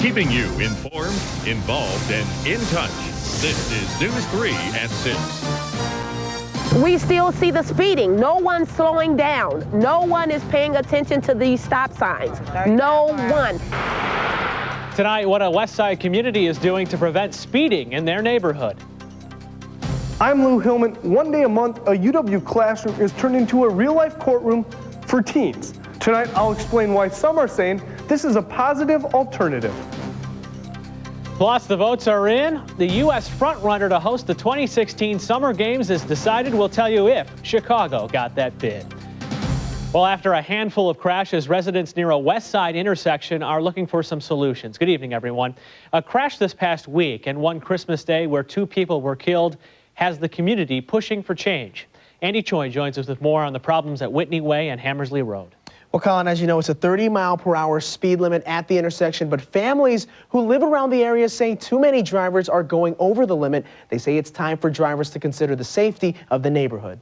keeping you informed, involved, and in touch. This is News 3 at 6. We still see the speeding. No one's slowing down. No one is paying attention to these stop signs. No one. Tonight, what a Westside community is doing to prevent speeding in their neighborhood. I'm Lou Hillman. One day a month, a UW classroom is turned into a real-life courtroom for teens. Tonight, I'll explain why some are saying this is a positive alternative. Plus, the votes are in. The U.S. frontrunner to host the 2016 Summer Games is decided. We'll tell you if Chicago got that bid. Well, after a handful of crashes, residents near a Westside intersection are looking for some solutions. Good evening, everyone. A crash this past week and one Christmas Day where 2 people were killed has the community pushing for change. Andy Choi joins us with more on the problems at Whitney Way and Hammersley Road. Well, Colin, as you know, it's a 30-mile-per-hour speed limit at the intersection, but families who live around the area say too many drivers are going over the limit. They say it's time for drivers to consider the safety of the neighborhood.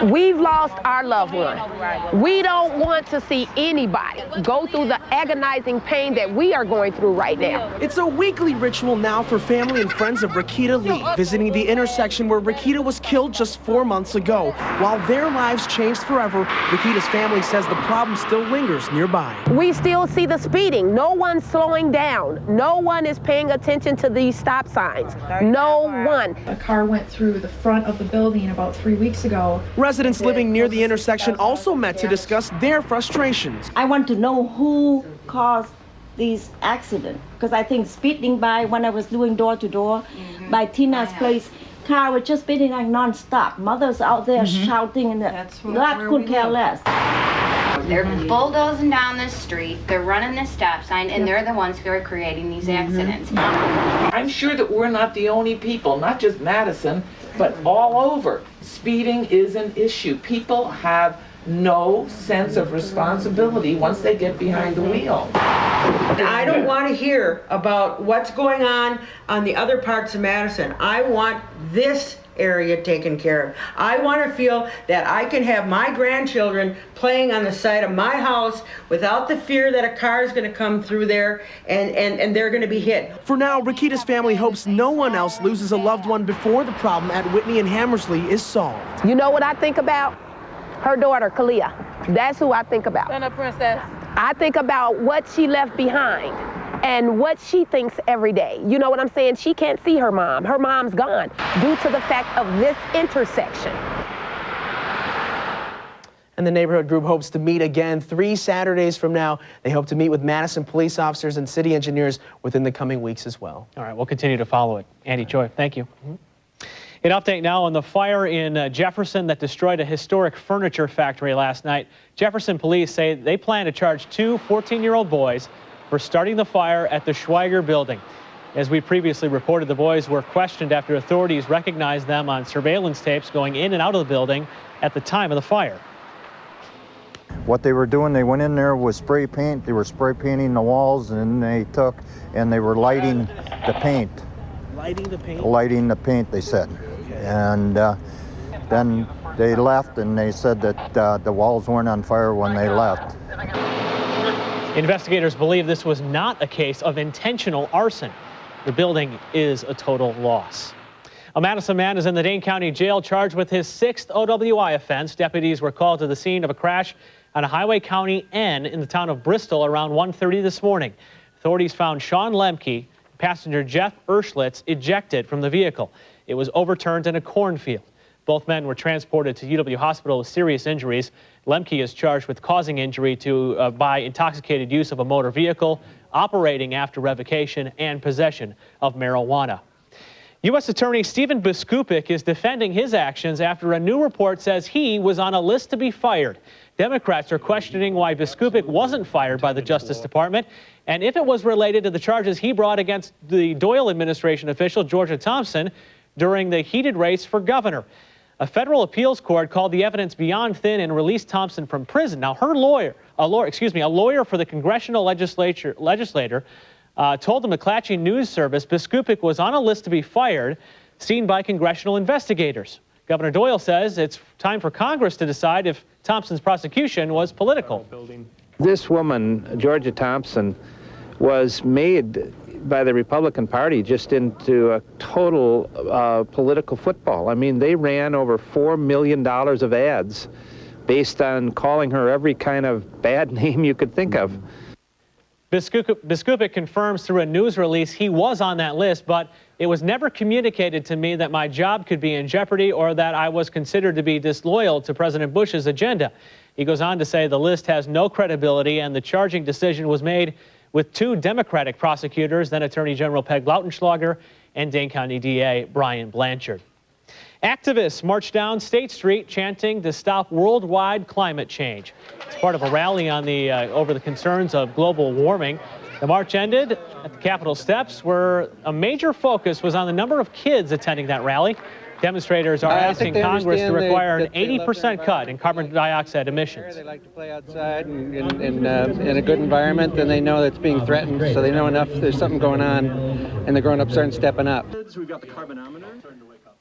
We've lost our loved one. We don't want to see anybody go through the agonizing pain that we are going through right now. It's a weekly ritual now for family and friends of Rakita Lee, visiting the intersection where Rakita was killed just 4 months ago. While their lives changed forever, Rakita's family says the problem still lingers nearby. We still see the speeding. No one's slowing down. No one is paying attention to these stop signs. No one. A car went through the front of the building about 3 weeks ago. Residents living near the intersection also met to discuss their frustrations. I want to know who caused these accidents, because I think speeding by when I was doing door-to-door by Tina's place, car was just speeding like non-stop. Mothers out there shouting, and that couldn't care less. They're bulldozing down the street, they're running the stop sign, and they're the ones who are creating these accidents. I'm sure that we're not the only people, not just Madison, but all over. Speeding is an issue. People have no sense of responsibility once they get behind the wheel. I don't want to hear about what's going on the other parts of Madison. I want this area taken care of. I want to feel that I can have my grandchildren playing on the side of my house without the fear that a car is going to come through there and they're going to be hit. For now, Rakita's family hopes no one else loses a loved one before the problem at Whitney and Hammersley is solved. You know what I think about? Her daughter, Kalia. That's who I think about. And a princess. I think about what she left behind and what she thinks every day. You know what I'm saying? She can't see her mom. Her mom's gone due to the fact of this intersection. And the neighborhood group hopes to meet again 3 Saturdays from now. They hope to meet with Madison police officers and city engineers within the coming weeks as well. All right, we'll continue to follow it. Andy Choi, thank you. An update now on the fire in Jefferson that destroyed a historic furniture factory last night. Jefferson police say they plan to charge 2 14-year-old boys for starting the fire at the Schweiger building. As we previously reported, the boys were questioned after authorities recognized them on surveillance tapes going in and out of the building at the time of the fire. What they were doing, they went in there with spray paint. They were spray painting the walls, and they were lighting the paint. Lighting the paint? Lighting the paint, they said. Okay. And then they left, and they said that the walls weren't on fire when they left. Investigators believe this was not a case of intentional arson. The building is a total loss. A Madison man is in the Dane County Jail charged with his 6th OWI offense. Deputies were called to the scene of a crash on a Highway County N in the town of Bristol around 1:30 this morning. Authorities found Sean Lemke, passenger Jeff Erschlitz, ejected from the vehicle. It was overturned in a cornfield. Both men were transported to UW Hospital with serious injuries. Lemke is charged with causing injury by intoxicated use of a motor vehicle, operating after revocation, and possession of marijuana. U.S. Attorney Stephen Biskupik is defending his actions after a new report says he was on a list to be fired. Democrats are questioning why Biskupik wasn't fired by the Justice Department and if it was related to the charges he brought against the Doyle administration official Georgia Thompson during the heated race for governor. A federal appeals court called the evidence beyond thin and released Thompson from prison. Now, a lawyer for the congressional legislator, told the McClatchy News Service Biskupik was on a list to be fired, seen by congressional investigators. Governor Doyle says it's time for Congress to decide if Thompson's prosecution was political. This woman, Georgia Thompson, was made by the Republican Party just into a total political football. I mean, they ran over $4 million of ads based on calling her every kind of bad name you could think of. Biskupic confirms through a news release he was on that list, but it was never communicated to me that my job could be in jeopardy or that I was considered to be disloyal to President Bush's agenda. He goes on to say the list has no credibility and the charging decision was made with 2 Democratic prosecutors, then Attorney General Peg Lautenschlager and Dane County DA Brian Blanchard. Activists marched down State Street chanting to stop worldwide climate change. It's part of a rally on over the concerns of global warming. The march ended at the Capitol steps, where a major focus was on the number of kids attending that rally. Demonstrators are asking Congress to require an 80% cut in carbon dioxide emissions. They like to play outside in a good environment, and they know that's being threatened, so they know enough there's something going on, and the grown-ups aren't stepping up. We've got the carbonometer.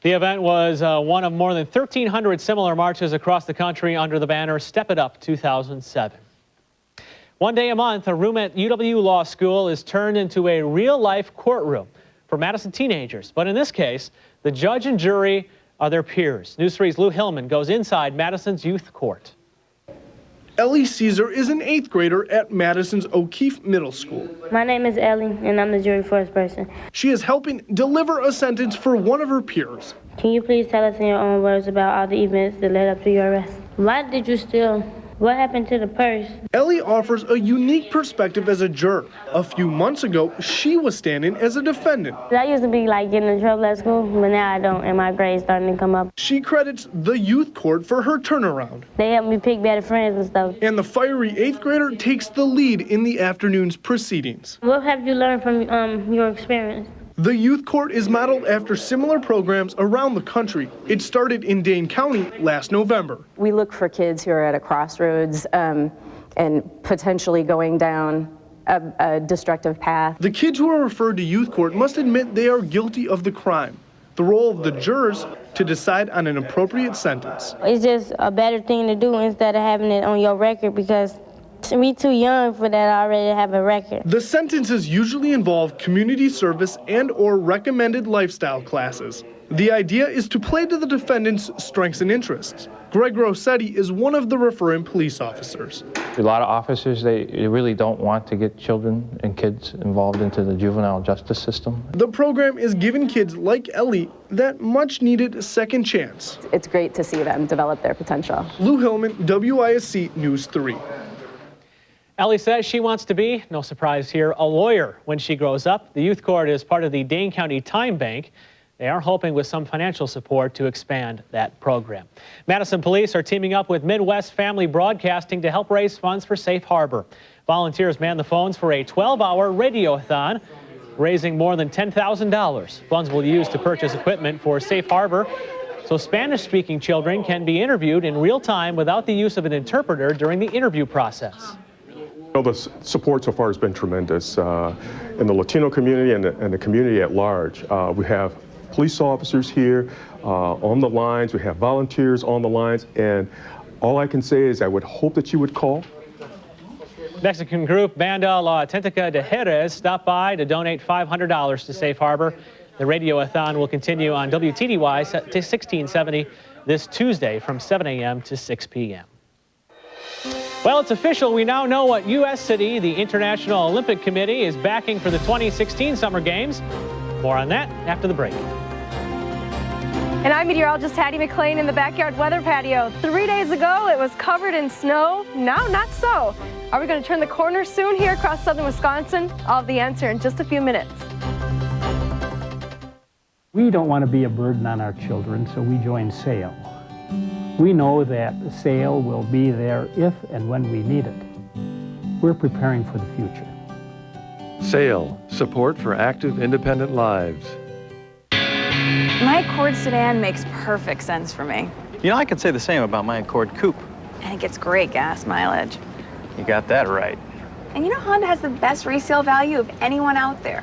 The event was one of more than 1,300 similar marches across the country under the banner Step It Up 2007. One day a month, a room at UW Law School is turned into a real-life courtroom for Madison teenagers. But in this case, the judge and jury are their peers. News 3's Lou Hillman goes inside Madison's youth court. Ellie Caesar is an 8th grader at Madison's O'Keefe Middle School. My name is Ellie, and I'm the jury first person. She is helping deliver a sentence for one of her peers. Can you please tell us in your own words about all the events that led up to your arrest? Why did you steal? What happened to the purse? Ellie offers a unique perspective as a juror. A few months ago, she was standing as a defendant. I used to be getting in trouble at school, but now I don't, and my grades starting to come up. She credits the youth court for her turnaround. They helped me pick better friends and stuff. And the fiery 8th grader takes the lead in the afternoon's proceedings. What have you learned from your experience? The youth court is modeled after similar programs around the country. It started in Dane County last November. We look for kids who are at a crossroads and potentially going down a destructive path. The kids who are referred to youth court must admit they are guilty of the crime. The role of the jurors to decide on an appropriate sentence. It's just a better thing to do instead of having it on your record, because we too young for that. I already have a record. The sentences usually involve community service and/or recommended lifestyle classes. The idea is to play to the defendant's strengths and interests. Greg Rossetti is one of the referring police officers. A lot of officers, they really don't want to get children and kids involved into the juvenile justice system. The program is giving kids like Ellie that much-needed second chance. It's great to see them develop their potential. Lou Hillman, WISC News 3. Ellie says she wants to be, no surprise here, a lawyer when she grows up. The youth court is part of the Dane County Time Bank. They are hoping with some financial support to expand that program. Madison police are teaming up with Midwest Family Broadcasting to help raise funds for Safe Harbor. Volunteers man the phones for a 12-hour radiothon, raising more than $10,000. Funds will be used to purchase equipment for Safe Harbor, so Spanish-speaking children can be interviewed in real time without the use of an interpreter during the interview process. The support so far has been tremendous in the Latino community and the community at large. We have police officers here on the lines. We have volunteers on the lines. And all I can say is I would hope that you would call. Mexican group Banda La Auténtica de Jerez stopped by to donate $500 to Safe Harbor. The radiothon will continue on WTDY 1670 this Tuesday from 7 a.m. to 6 p.m. Well, it's official. We now know what U.S. city the International Olympic Committee is backing for the 2016 Summer Games. More on that after the break. And I'm meteorologist Hattie McLean in the backyard weather patio. 3 days ago, it was covered in snow. Now, not so. Are we going to turn the corner soon here across southern Wisconsin? I'll have the answer in just a few minutes. We don't want to be a burden on our children, so we joined SAIL. We know that SAIL will be there if and when we need it. We're preparing for the future. SAIL, support for active, independent lives. My Accord sedan makes perfect sense for me. You know, I could say the same about my Accord Coupe. And it gets great gas mileage. You got that right. And you know Honda has the best resale value of anyone out there.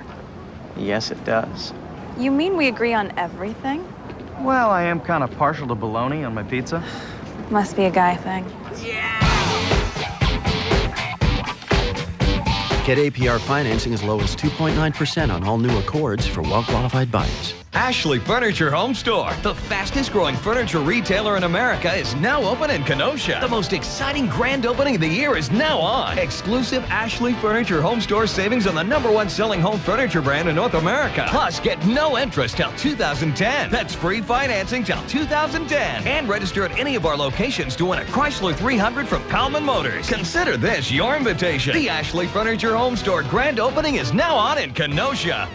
Yes, it does. You mean we agree on everything? Well, I am kind of partial to bologna on my pizza. Must be a guy thing. Get APR financing as low as 2.9% on all new Accords for well-qualified buyers. Ashley Furniture Home Store, the fastest growing furniture retailer in America, is now open in Kenosha. The most exciting grand opening of the year is now on. Exclusive Ashley Furniture Home Store savings on the #1 selling home furniture brand in North America. Plus, get no interest till 2010. That's free financing till 2010. And register at any of our locations to win a Chrysler 300 from Palman Motors. Consider this your invitation. The Ashley Furniture Home Store grand opening is now on in Kenosha.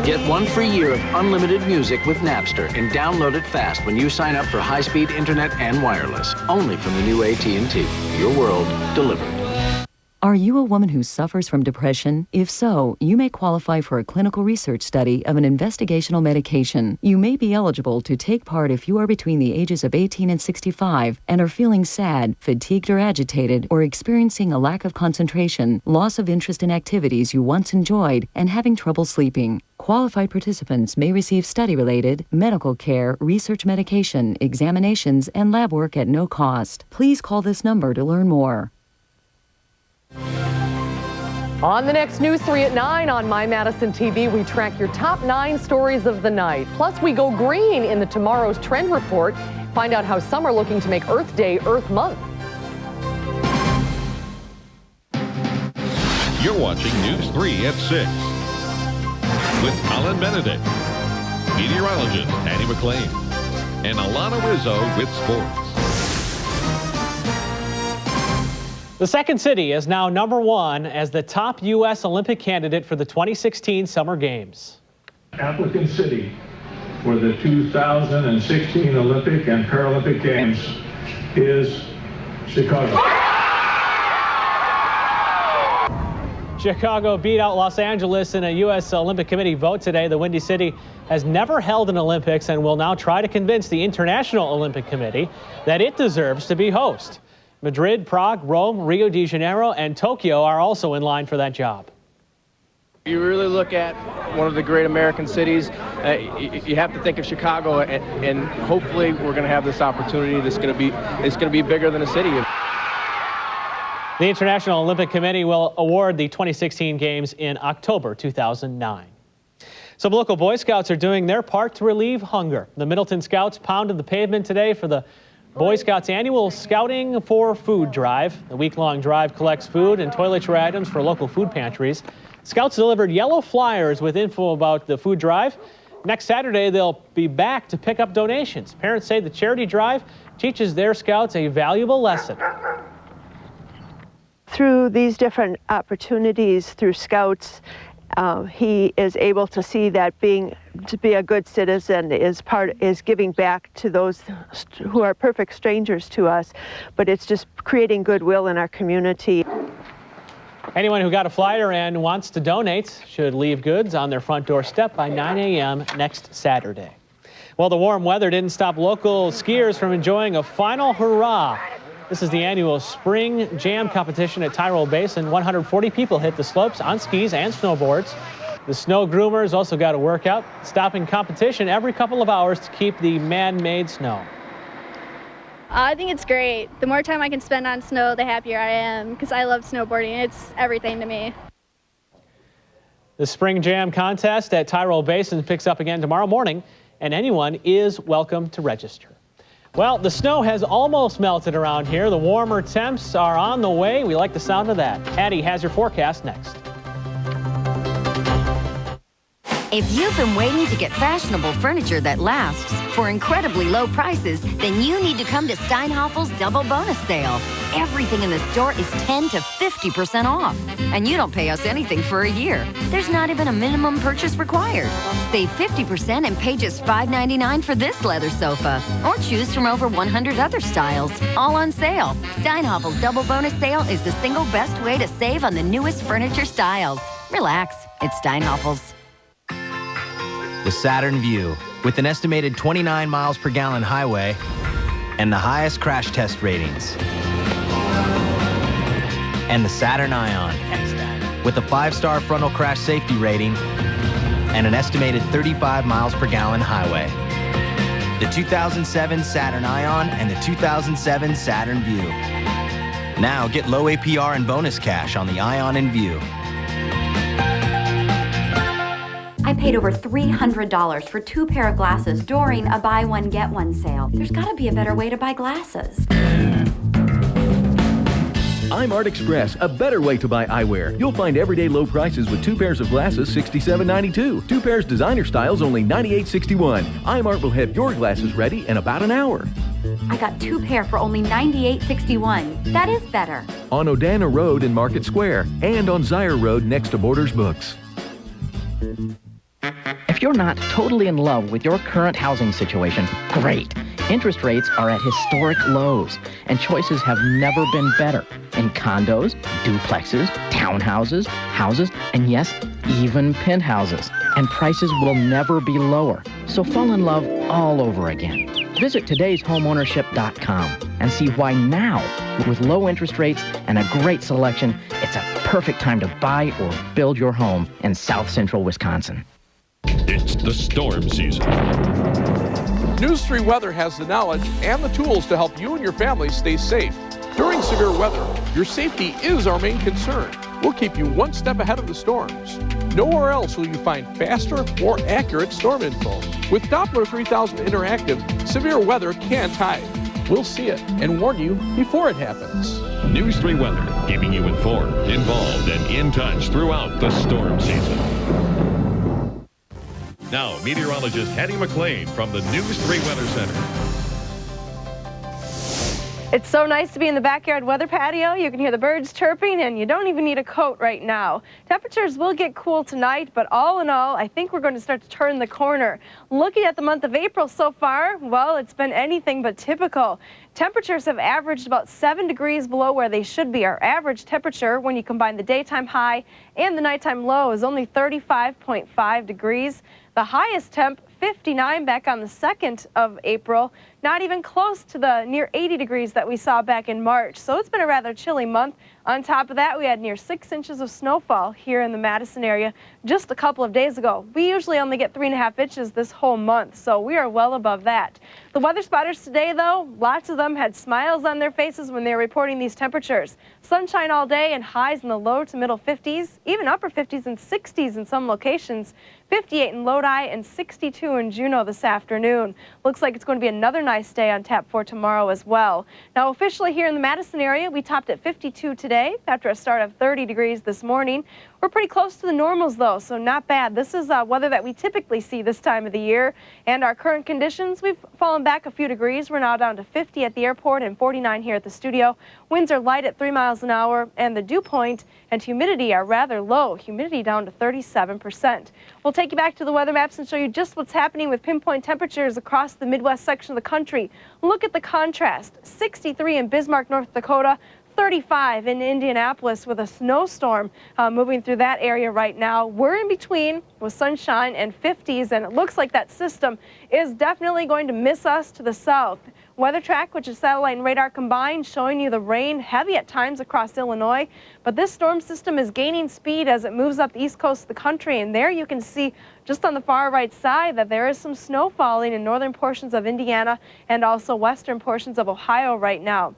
Get 1 free year of unlimited music with Napster and download it fast when you sign up for high-speed internet and wireless. Only from the new AT&T. Your world delivered. Are you a woman who suffers from depression? If so, you may qualify for a clinical research study of an investigational medication. You may be eligible to take part if you are between the ages of 18 and 65 and are feeling sad, fatigued or agitated, or experiencing a lack of concentration, loss of interest in activities you once enjoyed, and having trouble sleeping. Qualified participants may receive study-related, medical care, research medication, examinations, and lab work at no cost. Please call this number to learn more. On the next News 3 at 9 on My Madison TV, we track your top 9 stories of the night. Plus, we go green in the Tomorrow's Trend Report. Find out how some are looking to make Earth Day Earth Month. You're watching News 3 at 6 with Colin Benedict, meteorologist Patty McClain, and Alana Rizzo with sports. The second city is now #1 as the top U.S. Olympic candidate for the 2016 Summer Games. Applicant city for the 2016 Olympic and Paralympic Games is Chicago. Chicago beat out Los Angeles in a U.S. Olympic Committee vote today. The Windy City has never held an Olympics and will now try to convince the International Olympic Committee that it deserves to be host. Madrid, Prague, Rome, Rio de Janeiro, and Tokyo are also in line for that job. You really look at one of the great American cities, you have to think of Chicago, and hopefully we're going to have this opportunity that's going to be bigger than a city. The International Olympic Committee will award the 2016 Games in October 2009. Some local Boy Scouts are doing their part to relieve hunger. The Middleton Scouts pounded the pavement today for the Boy Scouts' annual Scouting for Food drive. The week-long drive collects food and toiletry items for local food pantries. Scouts delivered yellow flyers with info about the food drive. Next Saturday, they'll be back to pick up donations. Parents say the charity drive teaches their Scouts a valuable lesson. Through these different opportunities through Scouts, he is able to see that to be a good citizen is giving back to those who are perfect strangers to us, but it's just creating goodwill in our community. Anyone who got a flyer and wants to donate should leave goods on their front doorstep by 9 a.m. next Saturday. Well, the warm weather didn't stop local skiers from enjoying a final hurrah. This is the annual Spring Jam competition at Tyrol Basin. 140 people hit the slopes on skis and snowboards. The snow groomers also got a workout, stopping competition every couple of hours to keep the man-made snow. I think it's great. The more time I can spend on snow, the happier I am, because I love snowboarding. It's everything to me. The Spring Jam contest at Tyrol Basin picks up again tomorrow morning, and anyone is welcome to register. Well, the snow has almost melted around here. The warmer temps are on the way. We like the sound of that. Patty has your forecast next. If you've been waiting to get fashionable furniture that lasts for incredibly low prices, then you need to come to Steinhoffel's Double Bonus Sale. Everything in the store is 10 to 50% off, and you don't pay us anything for a year. There's not even a minimum purchase required. Save 50% and pay just $5.99 for this leather sofa, or choose from over 100 other styles, all on sale. Steinhoffel's Double Bonus Sale is the single best way to save on the newest furniture styles. Relax, it's Steinhoffel's. The Saturn Vue. With an estimated 29 miles per gallon highway and the highest crash test ratings. And the Saturn Ion, with a 5-star frontal crash safety rating and an estimated 35 miles per gallon highway. The 2007 Saturn Ion and the 2007 Saturn Vue. Now get low APR and bonus cash on the Ion and Vue. I paid over $300 for 2 pairs of glasses during a buy one, get one sale. There's gotta be a better way to buy glasses. I'm Art Express, a better way to buy eyewear. You'll find everyday low prices with 2 pairs of glasses, $67.92. 2 pairs designer styles, only $98.61. I'm Art will have your glasses ready in about an hour. I got 2 pairs for only $98.61. That is better. On Odana Road in Market Square and on Zaire Road next to Borders Books. If you're not totally in love with your current housing situation, great. Interest rates are at historic lows, and choices have never been better in condos, duplexes, townhouses, houses, and yes, even penthouses. And prices will never be lower. So fall in love all over again. Visit todayshomeownership.com and see why now, with low interest rates and a great selection, it's a perfect time to buy or build your home in South Central Wisconsin. It's the storm season. News 3 Weather has the knowledge and the tools to help you and your family stay safe. During severe weather, your safety is our main concern. We'll keep you one step ahead of the storms. Nowhere else will you find faster, more accurate storm info. With Doppler 3000 Interactive, severe weather can't hide. We'll see it and warn you before it happens. News 3 Weather, keeping you informed, involved, and in touch throughout the storm season. Now, meteorologist Hattie McLean from the News 3 Weather Center. It's so nice to be in the backyard weather patio. You can hear the birds chirping, and you don't even need a coat right now. Temperatures will get cool tonight, but all in all, I think we're going to start to turn the corner. Looking at the month of April so far, well, it's been anything but typical. Temperatures have averaged about 7 degrees below where they should be. Our average temperature, when you combine the daytime high and the nighttime low, is only 35.5 degrees. The highest temp, 59 back on the 2nd of April, not even close to the near 80 degrees that we saw back in March. So it's been a rather chilly month. On top of that, we had near 6 inches of snowfall here in the Madison area just a couple of days ago. We usually only get 3.5 inches this whole month, so we are well above that. The weather spotters today, though, lots of them had smiles on their faces when they were reporting these temperatures. Sunshine all day and highs in the low to middle 50s, even upper 50s and 60s in some locations. 58 in Lodi and 62 in Juneau this afternoon. Looks like it's going to be another nice day on tap for tomorrow as well. Now, officially here in the Madison area, we topped at 52 today after a start of 30 degrees this morning. We're pretty close to the normals, though, so not bad. This is weather that we typically see this time of the year. And our current conditions, we've fallen back a few degrees. We're now down to 50 at the airport and 49 here at the studio. Winds are light at 3 miles an hour, and the dew point and humidity are rather low. Humidity down to 37%. We'll take you back to the weather maps and show you just what's happening with pinpoint temperatures across the Midwest section of the country. Look at the contrast. 63 in Bismarck, North Dakota. 35 in Indianapolis with a snowstorm moving through that area right now. We're in between with sunshine and 50s, and it looks like that system is definitely going to miss us to the south. Weather Track, which is satellite and radar combined, showing you the rain heavy at times across Illinois. But this storm system is gaining speed as it moves up the east coast of the country. And there you can see just on the far right side that there is some snow falling in northern portions of Indiana and also western portions of Ohio right now.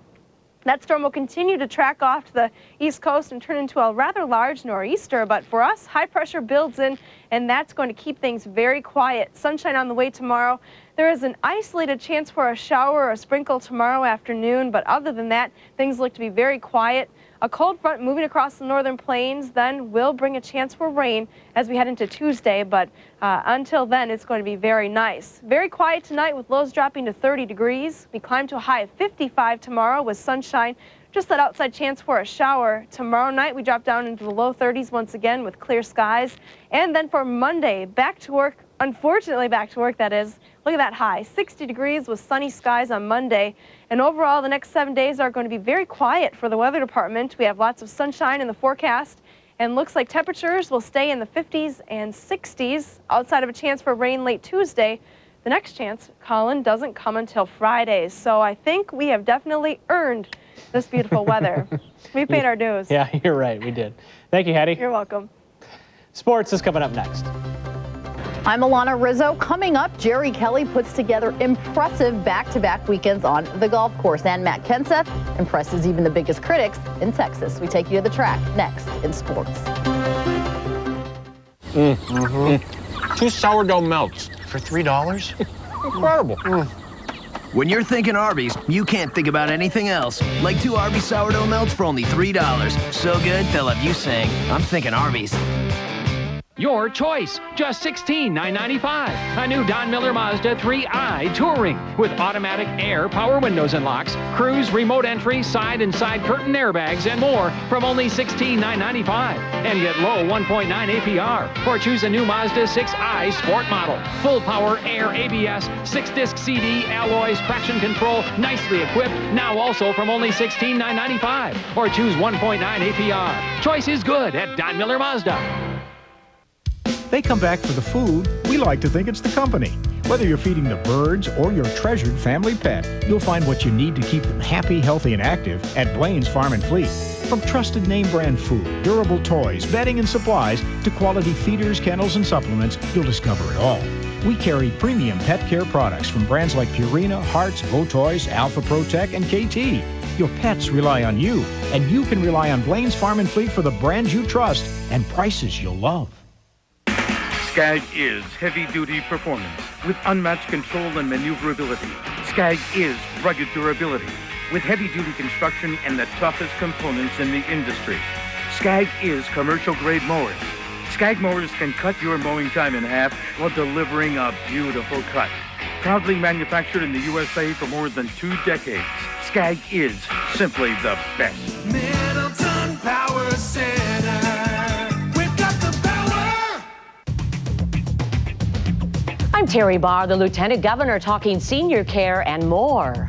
That storm will continue to track off to the east coast and turn into a rather large nor'easter, but for us, high pressure builds in, and that's going to keep things very quiet. Sunshine on the way tomorrow. There is an isolated chance for a shower or a sprinkle tomorrow afternoon, but other than that, things look to be very quiet. A cold front moving across the northern plains then will bring a chance for rain as we head into Tuesday, but until then, it's going to be very nice. Very quiet tonight with lows dropping to 30 degrees. We climb to a high of 55 tomorrow with sunshine. Just that outside chance for a shower. Tomorrow night, we drop down into the low 30s once again with clear skies. And then for Monday, back to work. Unfortunately, back to work, that is. Look at that high, 60 degrees with sunny skies on Monday. And overall, the next 7 days are going to be very quiet for the weather department. We have lots of sunshine in the forecast, and looks like temperatures will stay in the 50s and 60s outside of a chance for rain late Tuesday. The next chance, Colin, doesn't come until Fridays, so I think we have definitely earned this beautiful weather. We paid our dues. Yeah, you're right, we did. Thank you, Hattie. You're welcome. Sports is coming up next. I'm Alana Rizzo. Coming up, Jerry Kelly puts together impressive back-to-back weekends on the golf course. And Matt Kenseth impresses even the biggest critics in Texas. We take you to the track next in sports. 2 sourdough melts for $3? Incredible. When you're thinking Arby's, you can't think about anything else. Like 2 Arby's sourdough melts for only $3. So good, they'll have you saying, I'm thinking Arby's. Your choice, just $16,995. A new Don Miller Mazda 3i Touring with automatic air, power windows and locks, cruise, remote entry, side and side curtain airbags, and more from only $16,995. And get low 1.9 APR. Or choose a new Mazda 6i Sport model. Full power air ABS, 6-disc CD, alloys, traction control, nicely equipped, now also from only $16,995. Or choose 1.9 APR. Choice is good at Don Miller Mazda. They come back for the food. We like to think it's the company. Whether you're feeding the birds or your treasured family pet, you'll find what you need to keep them happy, healthy, and active at Blaine's Farm and Fleet. From trusted name brand food, durable toys, bedding and supplies, to quality feeders, kennels, and supplements, you'll discover it all. We carry premium pet care products from brands like Purina, Hearts, Votoys, Alpha Protec, and KT. Your pets rely on you, and you can rely on Blaine's Farm and Fleet for the brands you trust and prices you'll love. Skag is heavy-duty performance with unmatched control and maneuverability. Skag is rugged durability with heavy-duty construction and the toughest components in the industry. Skag is commercial-grade mowers. Skag mowers can cut your mowing time in half while delivering a beautiful cut. Proudly manufactured in the USA for more than 2 decades, Skag is simply the best. Middleton Power Center. I'm Terry Barr, the Lieutenant Governor, talking senior care and more.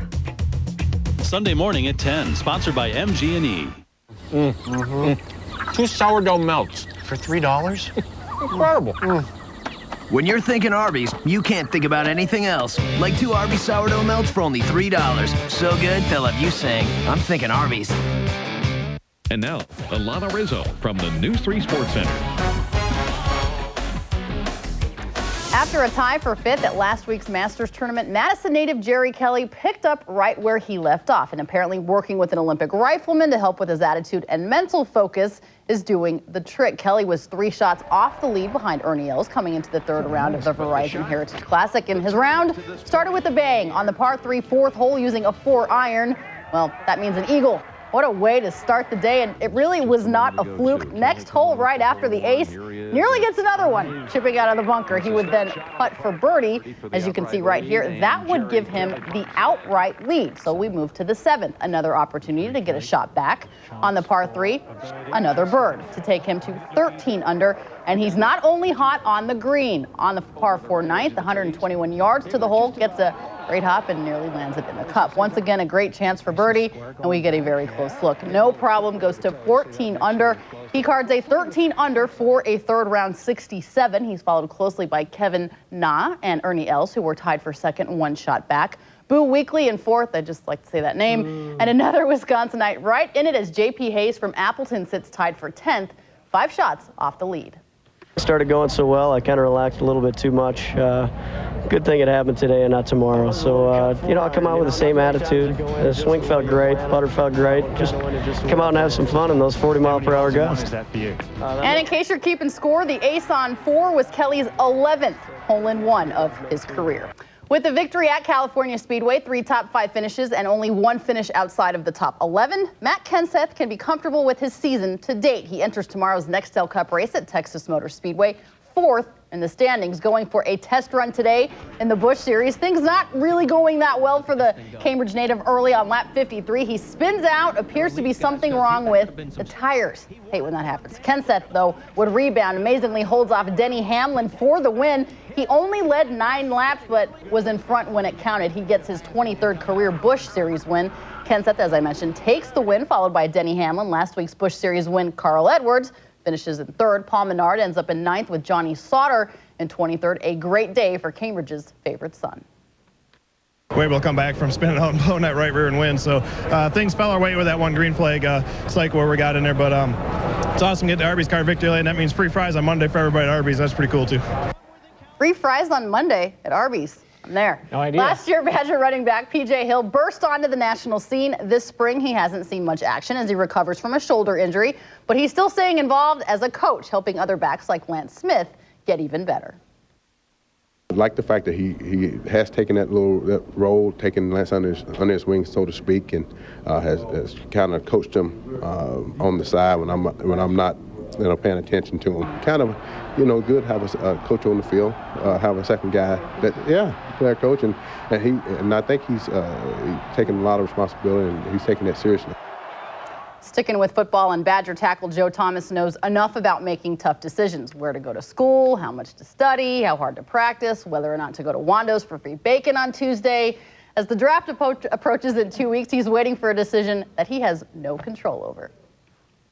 Sunday morning at 10, sponsored by MG&E. 2 sourdough melts for $3? Incredible. When you're thinking Arby's, you can't think about anything else. Like 2 Arby's sourdough melts for only $3. So good, they'll have you saying, I'm thinking Arby's. And now, Alana Rizzo from the News 3 Sports Center. After a tie for 5th at last week's Masters tournament, Madison native Jerry Kelly picked up right where he left off, and apparently working with an Olympic rifleman to help with his attitude and mental focus is doing the trick. Kelly was 3 shots off the lead behind Ernie Els coming into the 3rd round of the Verizon Heritage Classic, and his round started with a bang on the par 3 4th hole using a 4-iron. Well, that means an eagle. What a way to start the day, and it really was not a fluke. Next hole right after the ace, nearly gets another one. Chipping out of the bunker, he would then putt for birdie. As you can see right here, that would give him the outright lead. So we move to the 7th, another opportunity to get a shot back. On the par 3, another bird to take him to 13 under. And he's not only hot on the green. On the par 4 9th, 121 yards to the hole, gets a great hop and nearly lands it in the cup. Once again, a great chance for birdie, and we get a very close look. No problem, goes to 14 under. He cards a 13 under for a 3rd round 67. He's followed closely by Kevin Na and Ernie Els, who were tied for 2nd, 1 shot back. Boo Weekley in 4th, I just like to say that name. And another Wisconsinite right in it as J.P. Hayes from Appleton sits tied for 10th, 5 shots off the lead. Started going so well, I kind of relaxed a little bit too much. Good thing it happened today and not tomorrow. So, I'll come out with the same attitude. The swing felt great, putter felt great. Just come out and have some fun in those 40-mile-per-hour gusts. And in case you're keeping score, the ace on 4 was Kelly's 11th hole-in-one of his career. With the victory at California Speedway, 3 top 5 finishes and only 1 finish outside of the top 11, Matt Kenseth can be comfortable with his season to date. He enters tomorrow's Nextel Cup race at Texas Motor Speedway, 4th in the standings, going for a test run today in the Busch Series. Things not really going that well for the Cambridge native early on lap 53. He spins out, appears to be something wrong with the tires. Hate when that happens. Kenseth, though, would rebound, amazingly holds off Denny Hamlin for the win. He only led 9 laps, but was in front when it counted. He gets his 23rd career Busch Series win. Kenseth, as I mentioned, takes the win, followed by Denny Hamlin. Last week's Busch Series win, Carl Edwards finishes in 3rd. Paul Menard ends up in 9th with Johnny Sauter in 23rd. A great day for Cambridge's favorite son. We're able to come back from spinning out and blowing that right rear and win. So things fell our way with that one green flag. It's like where we got in there, but it's awesome to get the Arby's car victory lane. That means free fries on Monday for everybody at Arby's. That's pretty cool too. Free fries on Monday at Arby's. I'm there. No idea. Last year, Badger running back P.J. Hill burst onto the national scene. This spring, he hasn't seen much action as he recovers from a shoulder injury, but he's still staying involved as a coach, helping other backs like Lance Smith get even better. I like the fact that he has taken that role, taken Lance under his wings, so to speak, and has kind of coached him on the side when I'm not paying attention to him. Kind of, good have a coach on the field, have a second guy player coach, and I think he's taking a lot of responsibility and he's taking that seriously. Sticking with football, and Badger tackle Joe Thomas knows enough about making tough decisions: where to go to school, how much to study, how hard to practice, whether or not to go to Wando's for free bacon on Tuesday. As the draft approaches in 2 weeks, he's waiting for a decision that he has no control over.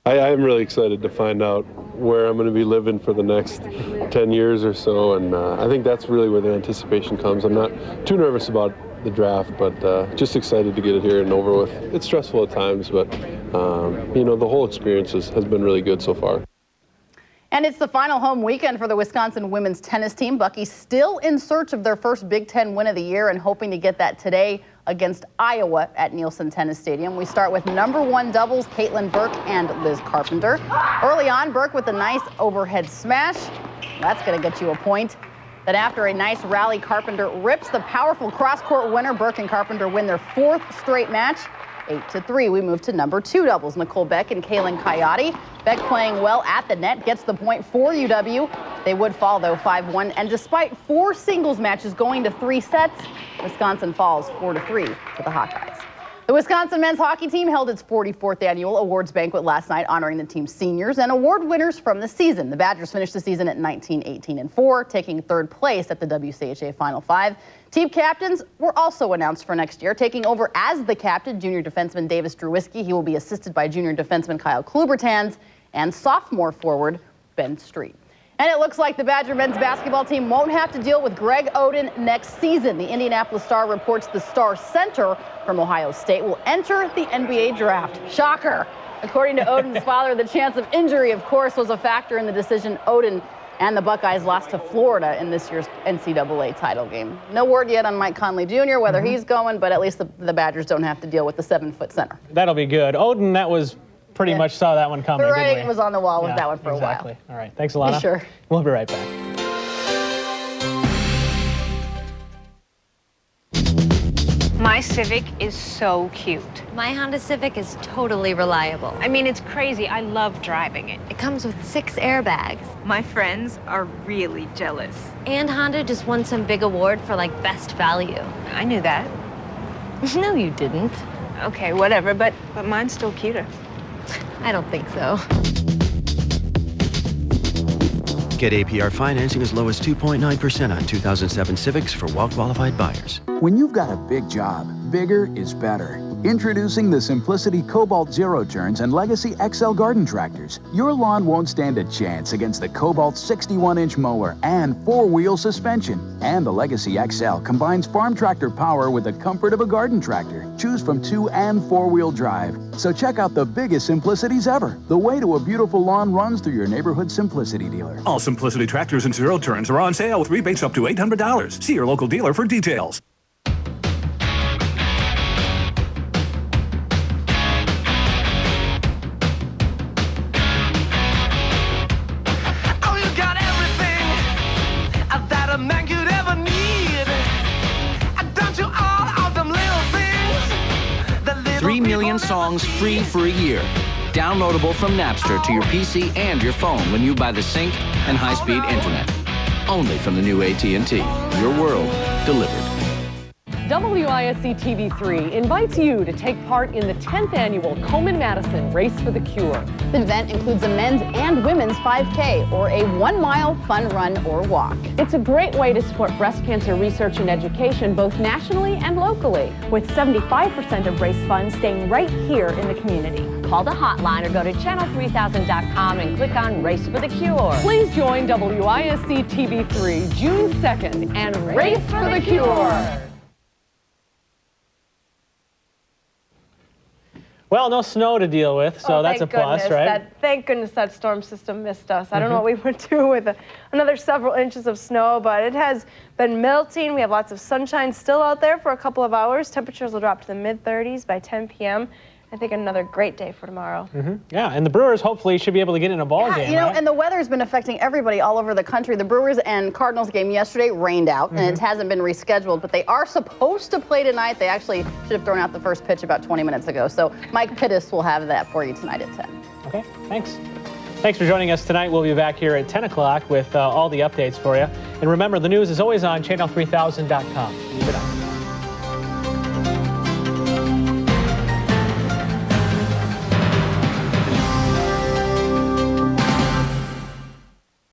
I am really excited to find out where I'm going to be living for the next 10 years or so, and I think that's really where the anticipation comes. I'm not too nervous about the draft, but just excited to get it here and over with. It's stressful at times, but the whole experience has been really good so far. And it's the final home weekend for the Wisconsin women's tennis team. Bucky's still in search of their first Big Ten win of the year and hoping to get that today against Iowa at Nielsen Tennis Stadium. We start with #1 doubles, Caitlin Burke and Liz Carpenter. Early on, Burke with a nice overhead smash. That's going to get you a point. Then after a nice rally, Carpenter rips the powerful cross-court winner. Burke and Carpenter win their 4th straight match, 8-3. We move to #2 doubles, Nicole Beck and Kaylin Coyote. Beck playing well at the net, gets the point for UW. They would fall, though, 5-1. And despite 4 singles matches going to 3 sets, Wisconsin falls 4-3 to the Hawkeyes. The Wisconsin men's hockey team held its 44th annual awards banquet last night, honoring the team's seniors and award winners from the season. The Badgers finished the season at 19-18-4, taking 3rd place at the WCHA Final 5. Team captains were also announced for next year. Taking over as the captain, junior defenseman Davis Drewiski. He will be assisted by junior defenseman Kyle Klubertans and sophomore forward Ben Street. And it looks like the Badger men's basketball team won't have to deal with Greg Oden next season. The Indianapolis Star reports the star center from Ohio State will enter the NBA draft. Shocker. According to Oden's father, the chance of injury, of course, was a factor in the decision. Oden and the Buckeyes lost to Florida in this year's NCAA title game. No word yet on Mike Conley Jr., whether he's going, but at least the Badgers don't have to deal with the 7-foot center. That'll be good. Oden, that was pretty much saw that one coming. The writing was on the wall with that one for exactly. a while. All right. Thanks, Alana. Sure. We'll be right back. My Civic is so cute. My Honda Civic is totally reliable. I mean, it's crazy. I love driving it. It comes with 6 airbags. My friends are really jealous. And Honda just won some big award for, like, best value. I knew that. No, you didn't. Okay, whatever, but mine's still cuter. I don't think so. Get APR financing as low as 2.9% on 2007 Civics for well-qualified buyers. When you've got a big job, bigger is better. Introducing the Simplicity Cobalt Zero Turns and Legacy XL Garden Tractors. Your lawn won't stand a chance against the Cobalt 61-inch mower and 4-wheel suspension. And the Legacy XL combines farm tractor power with the comfort of a garden tractor. Choose from 2- and 4-wheel drive. So check out the biggest Simplicities ever. The way to a beautiful lawn runs through your neighborhood Simplicity dealer. All Simplicity tractors and zero turns are on sale with rebates up to $800. See your local dealer for details. Songs free for a year. Downloadable from Napster to your PC and your phone when you buy the sync and high-speed internet. Only from the new AT&T. Your world delivered. WISC-TV3 invites you to take part in the 10th annual Komen-Madison Race for the Cure. The event includes a men's and women's 5K or a 1-mile fun run or walk. It's a great way to support breast cancer research and education both nationally and locally, with 75% of race funds staying right here in the community. Call the hotline or go to channel3000.com and click on Race for the Cure. Please join WISC-TV3 June 2nd and Race for the Cure. Well, no snow to deal with, so that's a plus, right? Thank goodness that storm system missed us. I don't know what we would do with another several inches of snow, but it has been melting. We have lots of sunshine still out there for a couple of hours. Temperatures will drop to the mid-30s by 10 p.m. I think another great day for tomorrow. Yeah, and the Brewers hopefully should be able to get in a ball game. You know, right? and the weather's been affecting everybody all over the country. The Brewers and Cardinals game yesterday rained out, and it hasn't been rescheduled, but they are supposed to play tonight. They actually should have thrown out the first pitch about 20 minutes ago. So Mike Pittis will have that for you tonight at 10. Okay, thanks. Thanks for joining us tonight. We'll be back here at 10 o'clock with all the updates for you. And remember, the news is always on channel3000.com. Keep it on.